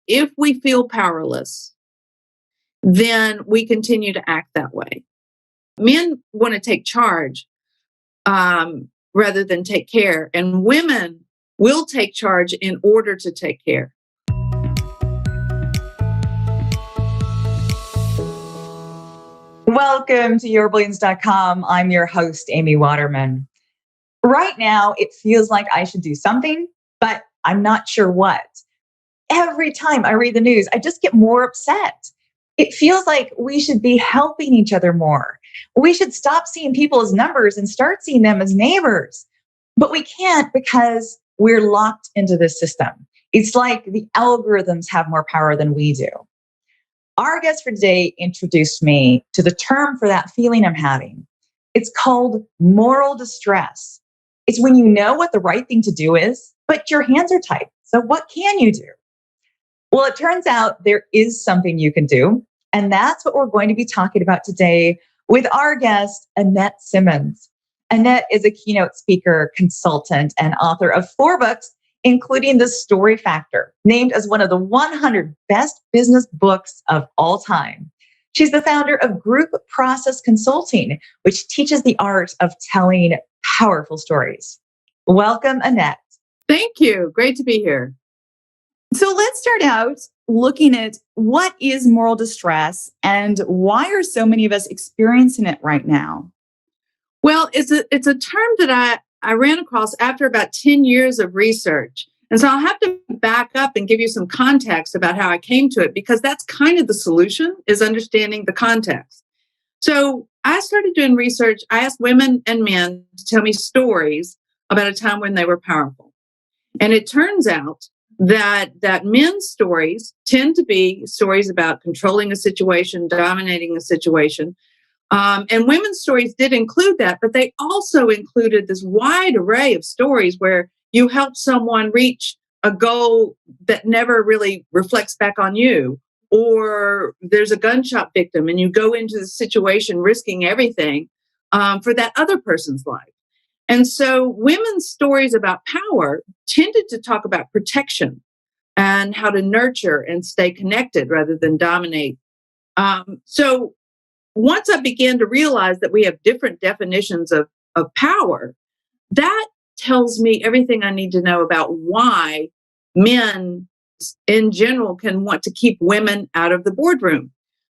if we feel powerless, then we continue to act that way. Men want to take charge rather than take care, and women will take charge in order to take care. Welcome to yourbrilliance.com. I'm your host, Amy Waterman. Right now, it feels like I should do something, but I'm not sure what. Every time I read the news, I just get more upset. It feels like we should be helping each other more. We should stop seeing people as numbers and start seeing them as neighbors. But we can't because we're locked into this system. It's like the algorithms have more power than we do. Our guest for today introduced me to the term for that feeling I'm having. It's called moral distress. It's when you know what the right thing to do is, but your hands are tied. So what can you do? Well, it turns out there is something you can do. And that's what we're going to be talking about today with our guest, Annette Simmons. Annette is a keynote speaker, consultant, and author of 4 books, including The Story Factor, named as one of the 100 best business books of all time. She's the founder of Group Process Consulting, which teaches the art of telling powerful stories. Welcome, Annette. Thank you. Great to be here. So let's start out looking at what is moral distress and why are so many of us experiencing it right now? Well, it's a term that I ran across after about 10 years of research. And so I'll have to back up and give you some context about how I came to it, because that's kind of the solution, is understanding the context. So I started doing research. I asked women and men to tell me stories about a time when they were powerful. And it turns out that men's stories tend to be stories about controlling a situation, dominating a situation. And women's stories did include that, but they also included this wide array of stories where you help someone reach a goal that never really reflects back on you, or there's a gunshot victim and you go into the situation risking everything for that other person's life. And so women's stories about power tended to talk about protection and how to nurture and stay connected rather than dominate. So once I began to realize that we have different definitions of power, that tells me everything I need to know about why men in general can want to keep women out of the boardroom,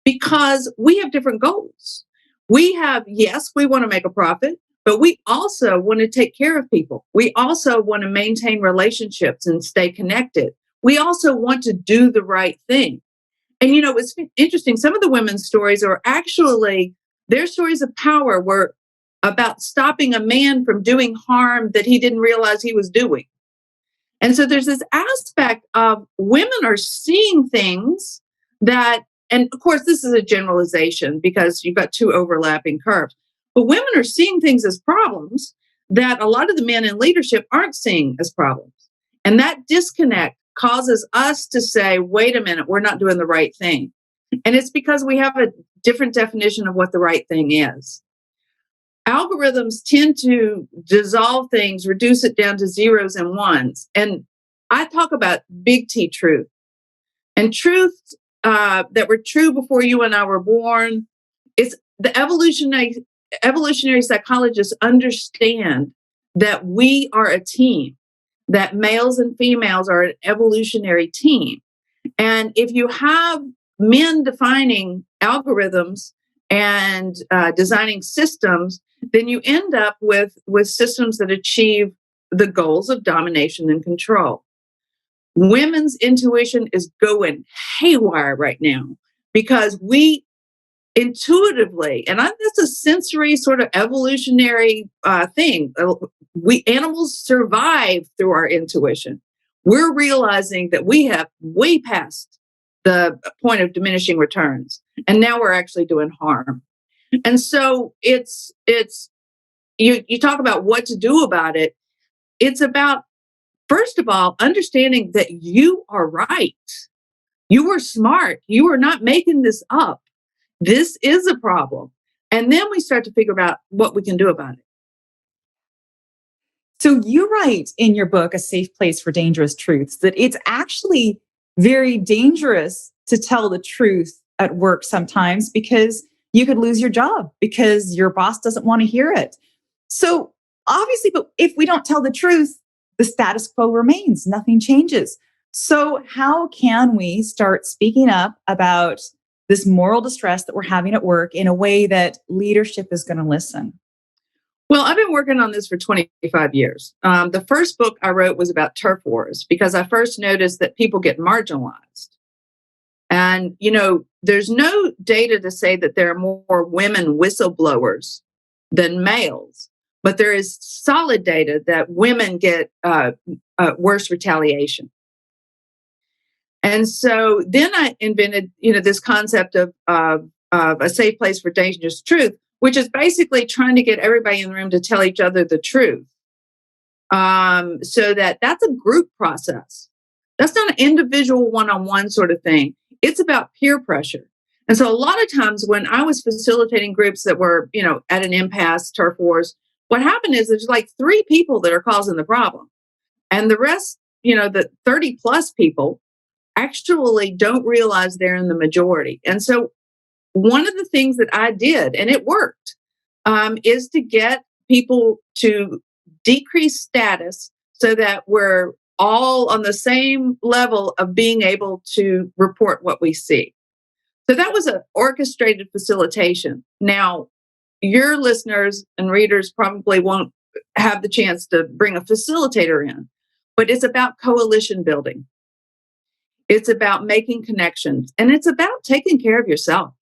because we have different goals. We want to make a profit, but we also want to take care of people. We also want to maintain relationships and stay connected. We also want to do the right thing. And, it's interesting. Some of the women's stories are actually, their stories of power were about stopping a man from doing harm that he didn't realize he was doing. And so there's this aspect of women are seeing things that, and of course, this is a generalization because you've got 2 overlapping curves, but women are seeing things as problems that a lot of the men in leadership aren't seeing as problems. And that disconnect causes us to say, wait a minute, we're not doing the right thing. And it's because we have a different definition of what the right thing is. Algorithms tend to dissolve things, reduce it down to zeros and ones. And I talk about big T truth. And truth that were true before you and I were born. It's the evolutionary psychologists understand that we are a team, that males and females are an evolutionary team. And if you have men defining algorithms and designing systems, then you end up with systems that achieve the goals of domination and control. Women's intuition is going haywire right now because we intuitively, and that's a sensory sort of evolutionary thing. We animals survive through our intuition. We're realizing that we have way past the point of diminishing returns, and now we're actually doing harm. And so it's you talk about what to do about it. It's about, first of all, understanding that you are right. You are smart. You are not making this up. This is a problem. And then we start to figure out what we can do about it. So you write in your book, A Safe Place for Dangerous Truths, that it's actually very dangerous to tell the truth at work sometimes because you could lose your job because your boss doesn't want to hear it. So obviously, but if we don't tell the truth, the status quo remains, nothing changes. So how can we start speaking up about this moral distress that we're having at work in a way that leadership is going to listen? Well, I've been working on this for 25 years. The first book I wrote was about turf wars because I first noticed that people get marginalized. And, there's no data to say that there are more women whistleblowers than males, but there is solid data that women get worse retaliation. And so then I invented, this concept of a safe place for dangerous truth, which is basically trying to get everybody in the room to tell each other the truth. So that's a group process. That's not an individual one-on-one sort of thing. It's about peer pressure. And so a lot of times when I was facilitating groups that were, at an impasse, turf wars, what happened is there's like 3 people that are causing the problem. And the rest, the 30 plus people actually don't realize they're in the majority. And so one of the things that I did, and it worked, is to get people to decrease status so that we're all on the same level of being able to report what we see. So that was an orchestrated facilitation. Now, your listeners and readers probably won't have the chance to bring a facilitator in, but it's about coalition building. It's about making connections, and it's about taking care of yourself.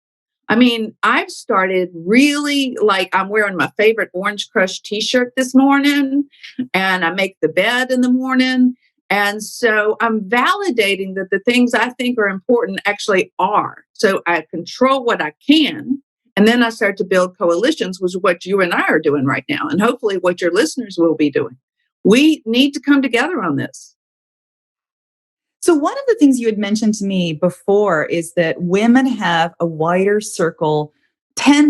I mean, I've started really I'm wearing my favorite Orange Crush t-shirt this morning, and I make the bed in the morning. And so I'm validating that the things I think are important actually are. So I control what I can. And then I start to build coalitions, which is what you and I are doing right now. And hopefully what your listeners will be doing. We need to come together on this. So one of the things you had mentioned to me before is that women tend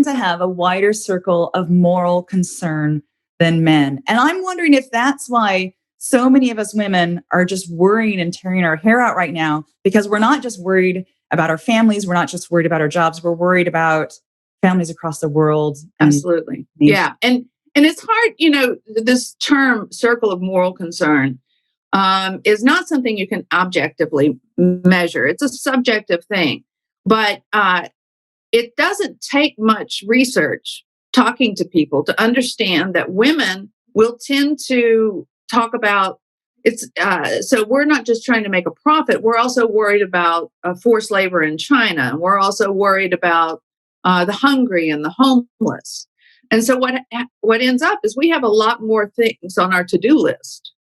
to have a wider circle of moral concern than men. And I'm wondering if that's why so many of us women are just worrying and tearing our hair out right now, because we're not just worried about our families. We're not just worried about our jobs. We're worried about families across the world. Absolutely. Yeah. And it's hard, this term circle of moral concern is not something you can objectively measure. It's a subjective thing, but it doesn't take much research talking to people to understand that women will tend to talk about it's. So we're not just trying to make a profit. We're also worried about forced labor in China. And we're also worried about the hungry and the homeless. And so what ends up is we have a lot more things on our to-do list.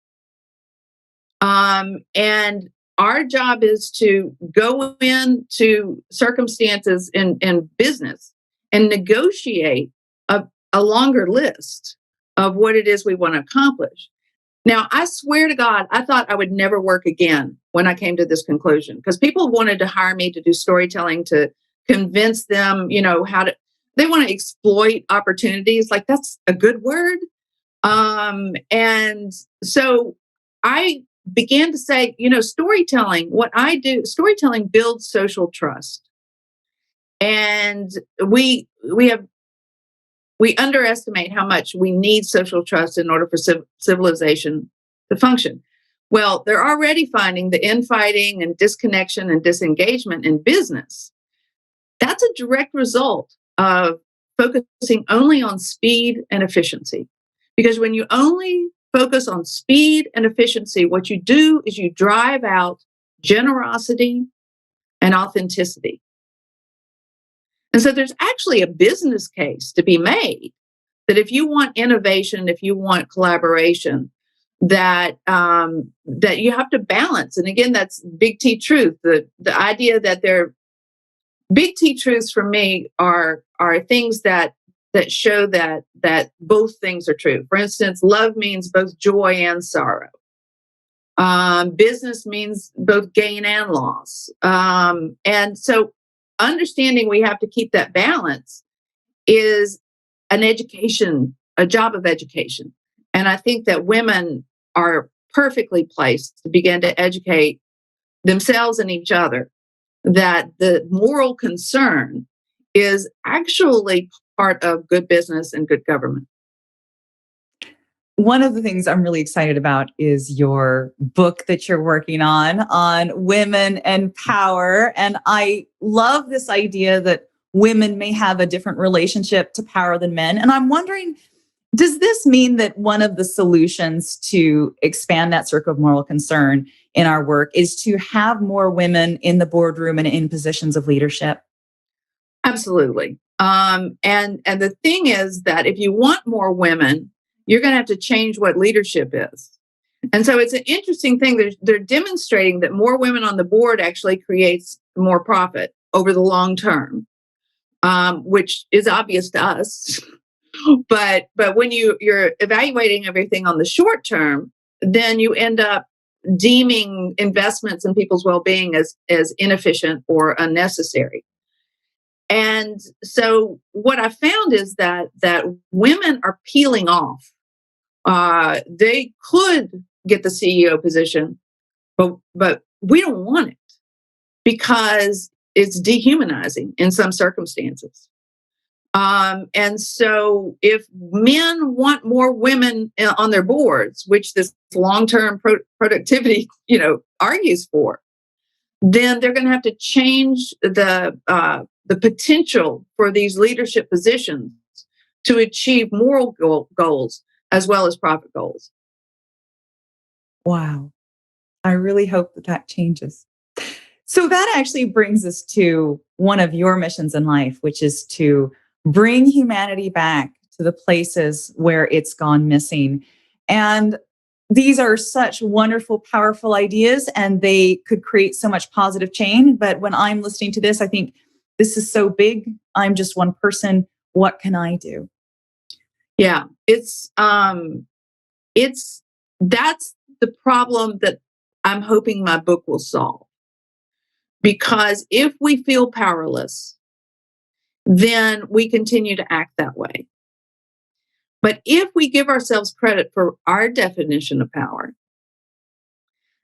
And our job is to go into circumstances in business and negotiate a longer list of what it is we want to accomplish. Now, I swear to God, I thought I would never work again when I came to this conclusion, because people wanted to hire me to do storytelling to convince them, they want to exploit opportunities. Like, that's a good word. And so I began to say, storytelling builds social trust. And we underestimate how much we need social trust in order for civilization to function. Well, they're already finding the infighting and disconnection and disengagement in business. That's a direct result of focusing only on speed and efficiency. Because when you only focus on speed and efficiency, what you do is you drive out generosity and authenticity. And so there's actually a business case to be made that if you want innovation, if you want collaboration, that you have to balance. And again, that's big T truth. The idea that big T truths for me are things that show that both things are true. For instance, love means both joy and sorrow. Business means both gain and loss. And so understanding we have to keep that balance is a job of education. And I think that women are perfectly placed to begin to educate themselves and each other, that the moral concern is actually part of good business and good government. One of the things I'm really excited about is your book that you're working on women and power. And I love this idea that women may have a different relationship to power than men. And I'm wondering, does this mean that one of the solutions to expand that circle of moral concern in our work is to have more women in the boardroom and in positions of leadership? Absolutely. And the thing is that if you want more women, you're going to have to change what leadership is. And so it's an interesting thing. They're demonstrating that more women on the board actually creates more profit over the long term, which is obvious to us. But when you're evaluating everything on the short term, then you end up deeming investments in people's well-being as inefficient or unnecessary. And so what I found is that women are peeling off. They could get the CEO position, but we don't want it because it's dehumanizing in some circumstances. And so if men want more women on their boards, which this long-term productivity, argues for, then they're going to have to change the potential for these leadership positions to achieve moral goals as well as profit goals. Wow. I really hope that changes. So that actually brings us to one of your missions in life, which is to bring humanity back to the places where it's gone missing. And these are such wonderful, powerful ideas, and they could create so much positive change. But when I'm listening to this, I think this is so big. I'm just one person. What can I do? Yeah, that's the problem that I'm hoping my book will solve. Because if we feel powerless, then we continue to act that way. But if we give ourselves credit for our definition of power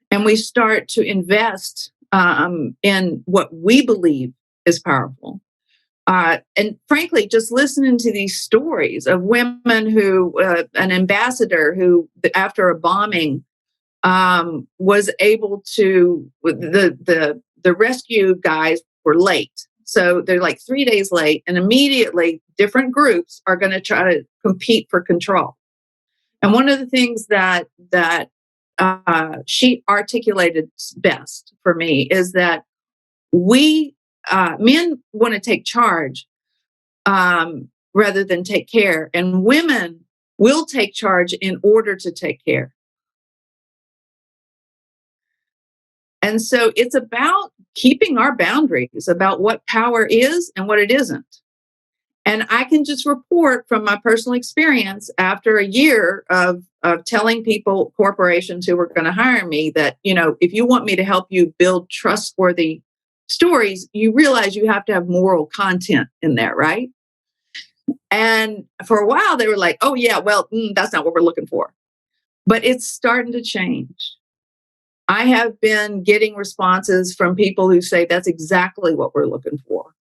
and we start to invest in what we believe is powerful, and frankly, just listening to these stories of women who, an ambassador who, after a bombing, was able to, the rescue guys were late. So they're like 3 days late, and immediately different groups are going to try to compete for control. And one of the things that she articulated best for me is that men want to take charge rather than take care, and women will take charge in order to take care. And so it's about keeping our boundaries about what power is and what it isn't. And I can just report from my personal experience after a year of telling people, corporations who were going to hire me, that, if you want me to help you build trustworthy stories, you realize you have to have moral content in there, right? And for a while, they were like, oh, yeah, well, that's not what we're looking for. But it's starting to change. I have been getting responses from people who say that's exactly what we're looking for.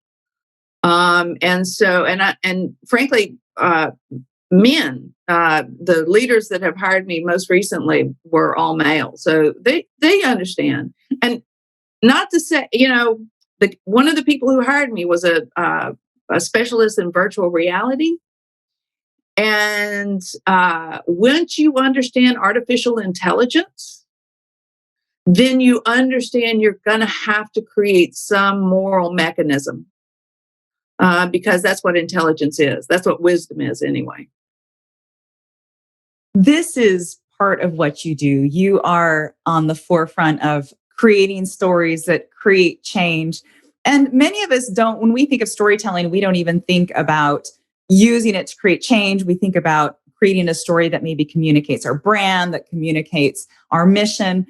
And frankly, men, the leaders that have hired me most recently were all male. So they understand. And not to say, one of the people who hired me was a specialist in virtual reality. And once you understand artificial intelligence, then you understand you're going to have to create some moral mechanism, because that's what intelligence is. That's what wisdom is anyway. This is part of what you do. You are on the forefront of creating stories that create change. And many of us don't, when we think of storytelling, we don't even think about using it to create change. We think about creating a story that maybe communicates our brand, that communicates our mission.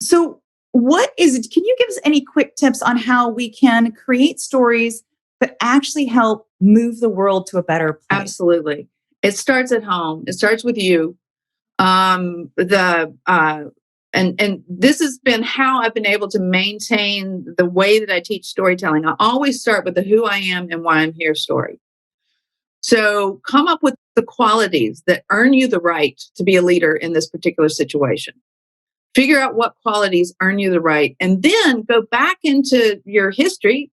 So what is it? Can you give us any quick tips on how we can create stories that actually help move the world to a better place? Absolutely. It starts at home. It starts with you. and this has been how I've been able to maintain the way that I teach storytelling. I always start with the who I am and why I'm here story. So come up with the qualities that earn you the right to be a leader in this particular situation. Figure out what qualities earn you the right, and then go back into your history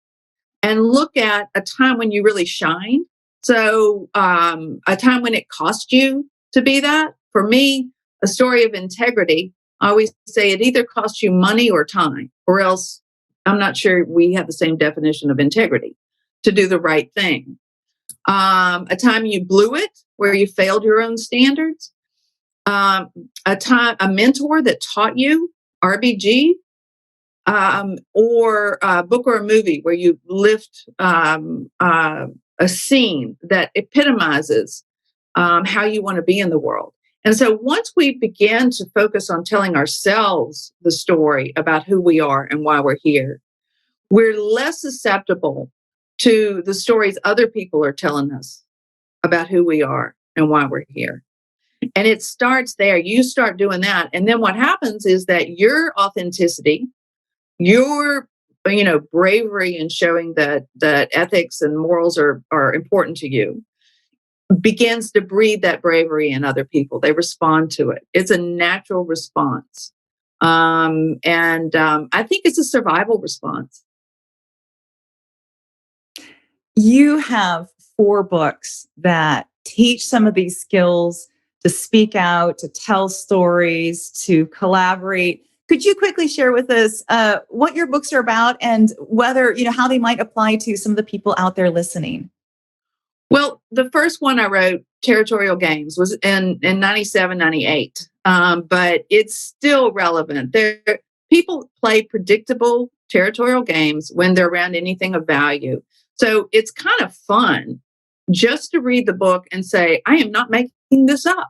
and look at a time when you really shined. So a time when it cost you to be that. For me, a story of integrity, I always say it either costs you money or time, or else I'm not sure we have the same definition of integrity, to do the right thing. A time you blew it, where you failed your own standards. A mentor that taught you, RBG, or a book or a movie where you lift a scene that epitomizes how you want to be in the world. And so once we begin to focus on telling ourselves the story about who we are and why we're here, we're less susceptible to the stories other people are telling us about who we are and why we're here. And it starts there. You start doing that. And then what happens is that your authenticity, your bravery in showing that ethics and morals are important to you, begins to breed that bravery in other people. They respond to it. It's a natural response. And I think it's a survival response. You have 4 books that teach some of these skills to speak out, to tell stories, to collaborate. Could you quickly share with us what your books are about and whether, how they might apply to some of the people out there listening? Well, the first one I wrote, Territorial Games, was in 97, 98. But it's still relevant. People play predictable territorial games when they're around anything of value. So it's kind of fun just to read the book and say, I am not making this up.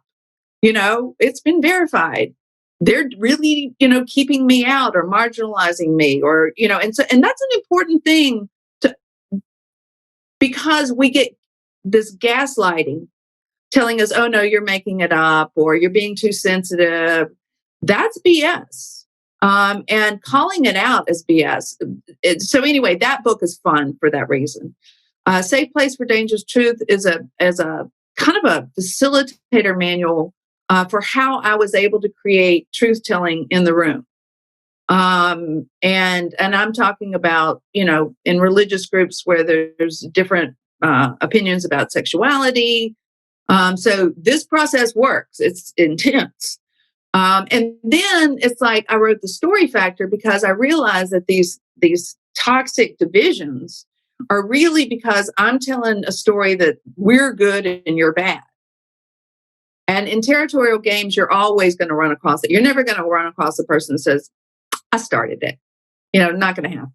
It's been verified. They're really, keeping me out or marginalizing me, or, and that's an important thing because we get this gaslighting telling us, oh no, you're making it up or you're being too sensitive. That's BS. And calling it out as BS. So anyway, that book is fun for that reason. Safe Place for Dangerous Truth is a kind of a facilitator manual for how I was able to create truth telling in the room. And I'm talking about, in religious groups where there's different opinions about sexuality. So this process works. It's intense. And then it's like I wrote the story factor because I realized that these toxic divisions are really because I'm telling a story that we're good and you're bad. And in territorial games, you're always going to run across it. You're never going to run across the person that says, I started it. Not going to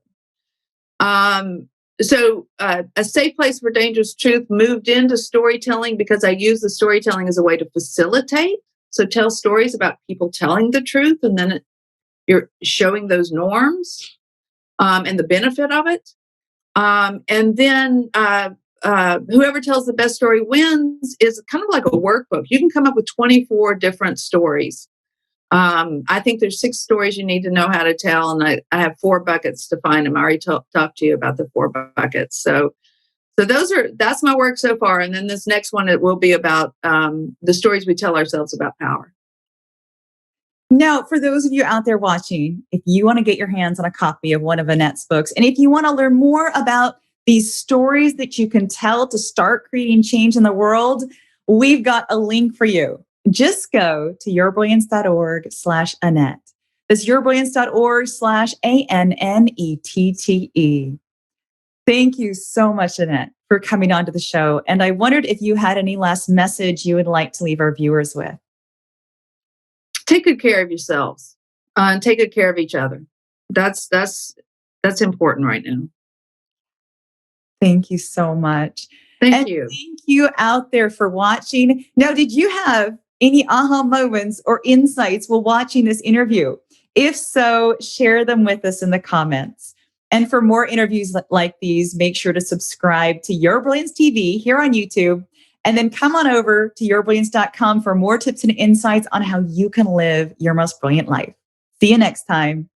happen. So A Safe Place for Dangerous Truth moved into storytelling because I use the storytelling as a way to facilitate. So tell stories about people telling the truth, and then you're showing those norms and the benefit of it. And then whoever tells the best story wins is kind of like a workbook. You can come up with 24 different stories. I think there's 6 stories you need to know how to tell, and I have 4 buckets to find them. I already talked to you about the 4 buckets. So that's my work so far. And then this next one, it will be about the stories we tell ourselves about power. Now, for those of you out there watching, if you want to get your hands on a copy of one of Annette's books, and if you want to learn more about these stories that you can tell to start creating change in the world, we've got a link for you. Just go to yourbrilliance.org/Annette. That's yourbrilliance.org/ANNETTE. Thank you so much, Annette, for coming on to the show. And I wondered if you had any last message you would like to leave our viewers with. Take good care of yourselves and take good care of each other. That's important right now. Thank you so much. Thank you. Thank you out there for watching. Now, did you have any aha moments or insights while watching this interview? If so, share them with us in the comments. And for more interviews like these, make sure to subscribe to Your Brilliance TV here on YouTube. And then come on over to yourbrilliance.com for more tips and insights on how you can live your most brilliant life. See you next time.